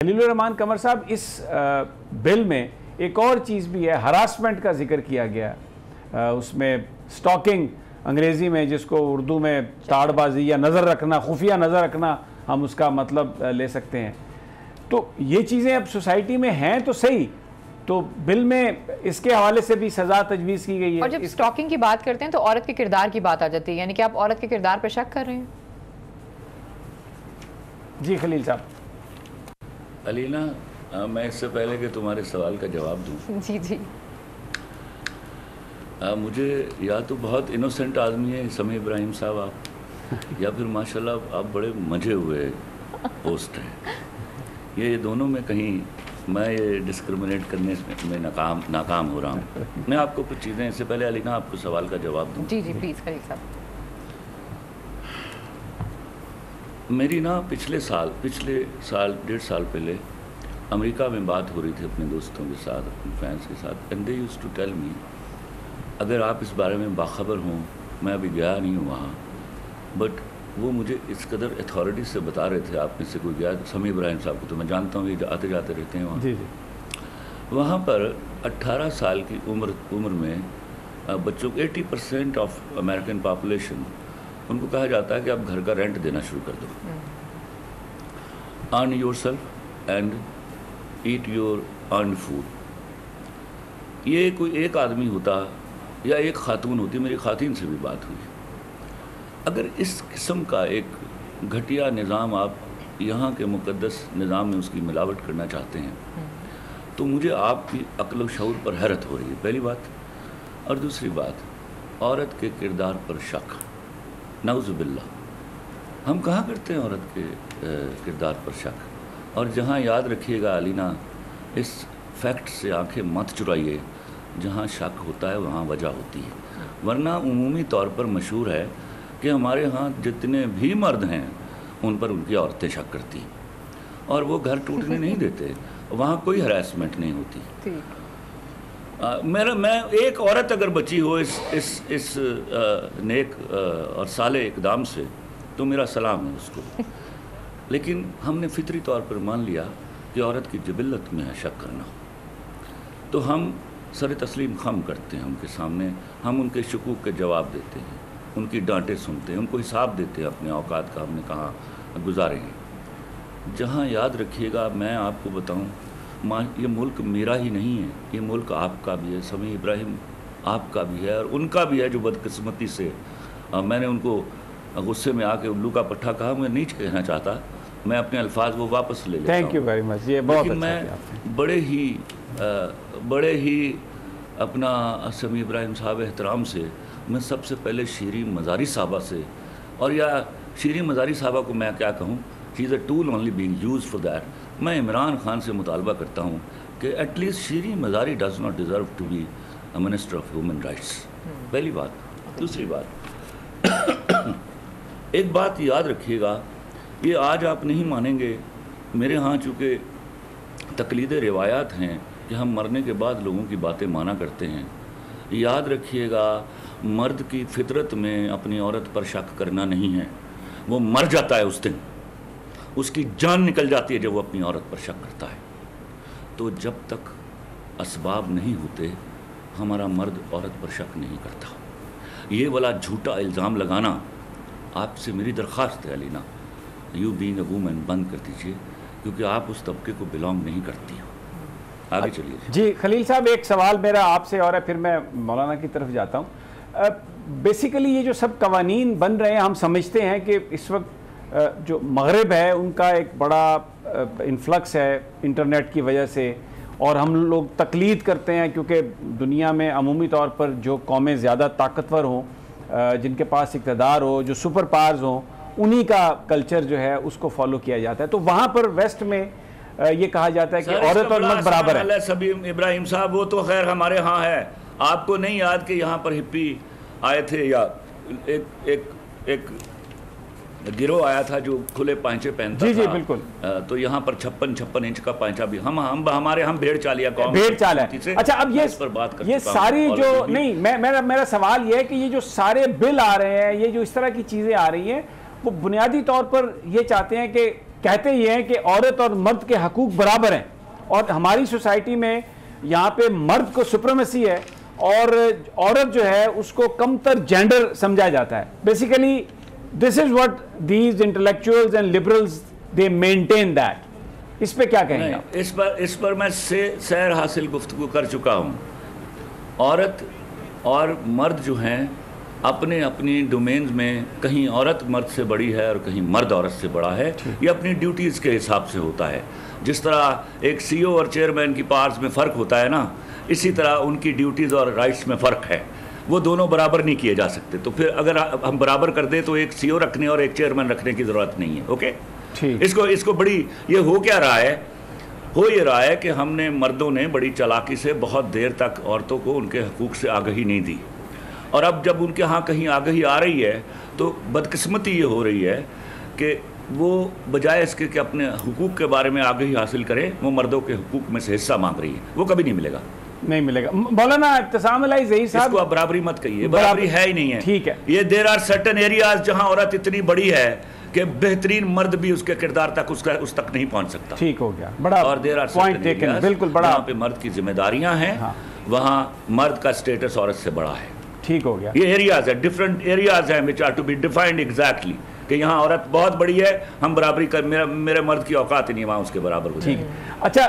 خلیل الرحمان قمر صاحب، اس بل میں ایک اور چیز بھی ہے، ہراسمنٹ کا ذکر کیا گیا، اس میں سٹاکنگ انگریزی میں، جس کو اردو میں تاڑ بازی یا نظر رکھنا، خفیہ نظر رکھنا ہم اس کا مطلب لے سکتے ہیں۔ تو یہ چیزیں اب سوسائٹی میں ہیں تو صحیح، تو بل میں اس کے حوالے سے بھی سزا تجویز کی گئی ہے۔ اور جب سٹاکنگ کی بات کرتے ہیں تو عورت کے کردار کی بات آ جاتی ہے، یعنی کہ آپ عورت کے کردار پہ شک کر رہے ہیں؟ جی خلیل صاحب۔ علینا، میں اس سے پہلے کہ تمہارے سوال کا جواب دوں، جی مجھے یا تو بہت انوسنٹ آدمی ہے سمیع ابراہیم صاحب آپ، یا پھر ماشاءاللہ آپ بڑے مجھے ہوئے ہوسٹ ہیں۔ یہ دونوں میں کہیں میں یہ ڈسکرمنیٹ کرنے میں ناکام ہو رہا ہوں۔ میں آپ کو کچھ چیزیں، اس سے پہلے علینا آپ کو سوال کا جواب دوں۔ جی پلیز خلیل صاحب۔ میری پچھلے سال 1.5 سال پہلے امریکہ میں بات ہو رہی تھی اپنے دوستوں کے ساتھ، اپنے فینس کے ساتھ، and they used to tell me, اگر آپ اس بارے میں باخبر ہوں، میں ابھی گیا نہیں ہوں وہاں، بٹ وہ مجھے اس قدر اتھارٹی سے بتا رہے تھے، آپ میں سے کوئی گیا، سمیع ابراہیم صاحب کو تو میں جانتا ہوں، یہ آتے جاتے رہتے ہیں وہاں۔ جی وہاں پر 18 سال کی عمر میں بچوں کو 80% آف امریکن پاپولیشن، ان کو کہا جاتا ہے کہ آپ گھر کا رینٹ دینا شروع کر دو، earn yourself and eat your earn food. یہ کوئی ایک آدمی ہوتا یا ایک خاتون ہوتی، میری خواتین سے بھی بات ہوئی، اگر اس قسم کا ایک گھٹیا نظام آپ یہاں کے مقدس نظام میں اس کی ملاوٹ کرنا چاہتے ہیں، تو مجھے آپ کی عقل و شعور پر حیرت ہو رہی ہے، پہلی بات۔ اور دوسری بات، عورت کے کردار پر شک، نعوذ باللہ، ہم کہاں کرتے ہیں عورت کے کردار پر شک؟ اور جہاں یاد رکھیے گا علینا، اس فیکٹ سے آنکھیں مت چرائیے، جہاں شک ہوتا ہے وہاں وجہ ہوتی ہے، ورنہ عمومی طور پر مشہور ہے کہ ہمارے ہاں جتنے بھی مرد ہیں ان پر ان کی عورتیں شک کرتی ہیں، اور وہ گھر ٹوٹنے نہیں دیتے، وہاں کوئی ہراسمنٹ نہیں ہوتی۔ میں ایک عورت اگر بچی ہو اس نیک اور صالح اقدام سے تو میرا سلام ہے اس کو، لیکن ہم نے فطری طور پر مان لیا کہ عورت کی جبلت میں ہے شک کرنا، تو ہم سر تسلیم خم کرتے ہیں ان کے سامنے، ہم ان کے شکوک کے جواب دیتے ہیں، ان کی ڈانٹیں سنتے ہیں، ان کو حساب دیتے ہیں اپنے اوقات کا، ہم نے کہاں گزارے ہیں۔ جہاں یاد رکھیے گا، میں آپ کو بتاؤں، یہ ملک میرا ہی نہیں ہے، یہ ملک آپ کا بھی ہے، سمیع ابراہیم آپ کا بھی ہے، اور ان کا بھی ہے جو بدقسمتی سے، میں نے ان کو غصے میں آ کے الو کا پٹھا کہا، میں نہیں کہنا چاہتا، میں اپنے الفاظ وہ واپس لے لیتا ہوں۔ تھینک یو ویری مچ، یہ بہت لیکن میں بڑے ہی اپنا سمیع ابراہیم صاحب احترام سے، میں سب سے پہلے شیریں مزاری صاحبہ سے، اور یا شیریں مزاری صاحبہ کو میں کیا کہوں، she is a tool only being use for that. میں عمران خان سے مطالبہ کرتا ہوں کہ at least Shireen Mazari does not deserve to be a minister of human rights, پہلی بات۔ دوسری بات، ایک بات یاد رکھیے گا، یہ آج آپ نہیں مانیں گے، میرے ہاں چونکہ تقلید روایات ہیں کہ ہم مرنے کے بعد لوگوں کی باتیں مانا کرتے ہیں، یاد رکھیے گا، مرد کی فطرت میں اپنی عورت پر شک کرنا نہیں ہے، وہ مر جاتا ہے اس دن، اس کی جان نکل جاتی ہے جب وہ اپنی عورت پر شک کرتا ہے۔ تو جب تک اسباب نہیں ہوتے، ہمارا مرد عورت پر شک نہیں کرتا۔ یہ والا جھوٹا الزام لگانا، آپ سے میری درخواست ہے علینا، یو بینگ اے وومن بند کر دیجئے، کیونکہ آپ اس طبقے کو بلانگ نہیں کرتی ہو۔ آگے چلیے۔ جی خلیل صاحب، ایک سوال میرا آپ سے اور ہے، پھر میں مولانا کی طرف جاتا ہوں۔ بیسیکلی یہ جو سب قوانین بن رہے ہیں، ہم سمجھتے ہیں کہ اس وقت جو مغرب ہے ان کا ایک بڑا انفلکس ہے انٹرنیٹ کی وجہ سے، اور ہم لوگ تقلید کرتے ہیں، کیونکہ دنیا میں عمومی طور پر جو قومیں زیادہ طاقتور ہوں، جن کے پاس اقتدار ہو، جو سپر پاورز ہوں، انہی کا کلچر جو ہے اس کو فالو کیا جاتا ہے۔ تو وہاں پر ویسٹ میں یہ کہا جاتا ہے کہ عورت اور مرد برابر ہے۔ سمیع ابراہیم صاحب، وہ تو خیر ہمارے ہاں ہے، آپ کو نہیں یاد کہ یہاں پر ہپی آئے تھے، یا ایک گروہ آیا تھا جو کھلے پائنچے پہنتا تھا؟ جی بالکل۔ تو یہاں پر 56 انچ کا پائنچہ بھی، ہم بھیڑ چالیا قوم، بھیڑ چال ہے۔ اچھا، اب یہ ساری جو نہیں، میرا سوال یہ ہے کہ یہ جو سارے بل آ رہے ہیں، یہ جو اس طرح کی چیزیں آ رہی ہیں، وہ بنیادی طور پر یہ چاہتے ہیں کہ کہتے یہ ہیں کہ عورت اور مرد کے حقوق برابر ہیں، اور ہماری سوسائٹی میں یہاں پہ مرد کو سپریمیسی ہے اور عورت جو ہے اس کو کم تر جینڈر سمجھا جاتا ہے. Basically this is what these intellectuals and liberals they maintain that. اس پہ کیا کہیں گے؟ اس پر میں سیر حاصل گفتگو کر چکا ہوں. عورت اور مرد جو ہیں اپنے اپنی ڈومینز میں کہیں عورت مرد سے بڑی ہے اور کہیں مرد عورت سے بڑا ہے. یہ اپنی ڈیوٹیز کے حساب سے ہوتا ہے. جس طرح ایک سی او اور چیئرمین کی پاورز میں فرق ہوتا ہے نا، اسی طرح ان کی ڈیوٹیز اور رائٹس میں فرق ہے. وہ دونوں برابر نہیں کیے جا سکتے. تو پھر اگر ہم برابر کر دیں تو ایک سی او رکھنے اور ایک چیئرمین رکھنے کی ضرورت نہیں ہے. اوکے، اس کو بڑی یہ ہو کیا رہا ہے؟ ہو یہ رہا ہے کہ ہم نے مردوں نے بڑی چالاکی سے بہت دیر تک عورتوں کو ان کے حقوق سے آگہی نہیں دی، اور اب جب ان کے ہاں کہیں آگہی آ رہی ہے تو بدقسمتی یہ ہو رہی ہے کہ وہ بجائے اس کے کہ اپنے حقوق کے بارے میں آگہی حاصل کرے، وہ مردوں کے حقوق میں سے حصہ مانگ رہی ہے. وہ کبھی نہیں ملے گا. مولانا ابتسام الہی زہیر صاحب، اس کو آپ برابری مت کہیے، برابری ہے ہی نہیں ہے. ٹھیک ہے، یہ دیر آر سرٹن ایریاز جہاں عورت اتنی بڑی ہے کہ بہترین مرد بھی اس کے کردار تک اس تک نہیں پہنچ سکتا. ٹھیک ہو گیا، بڑا اور دیر آر سرٹن ایریاز بالکل بڑا جہاں پہ مرد کی ذمہ داریاں ہیں، وہاں مرد کا اسٹیٹس عورت سے بڑا ہے. ٹھیک ہو گیا. یہ ایریاز ہیں، ڈفرنٹ ایریاز ہیں which are to be defined exactly کہ یہاں عورت بہت بڑی ہے، ہم برابری کر، میرے مرد کی اوقات ہی نہیں وہاں اس کے برابر ہو جائے. اچھا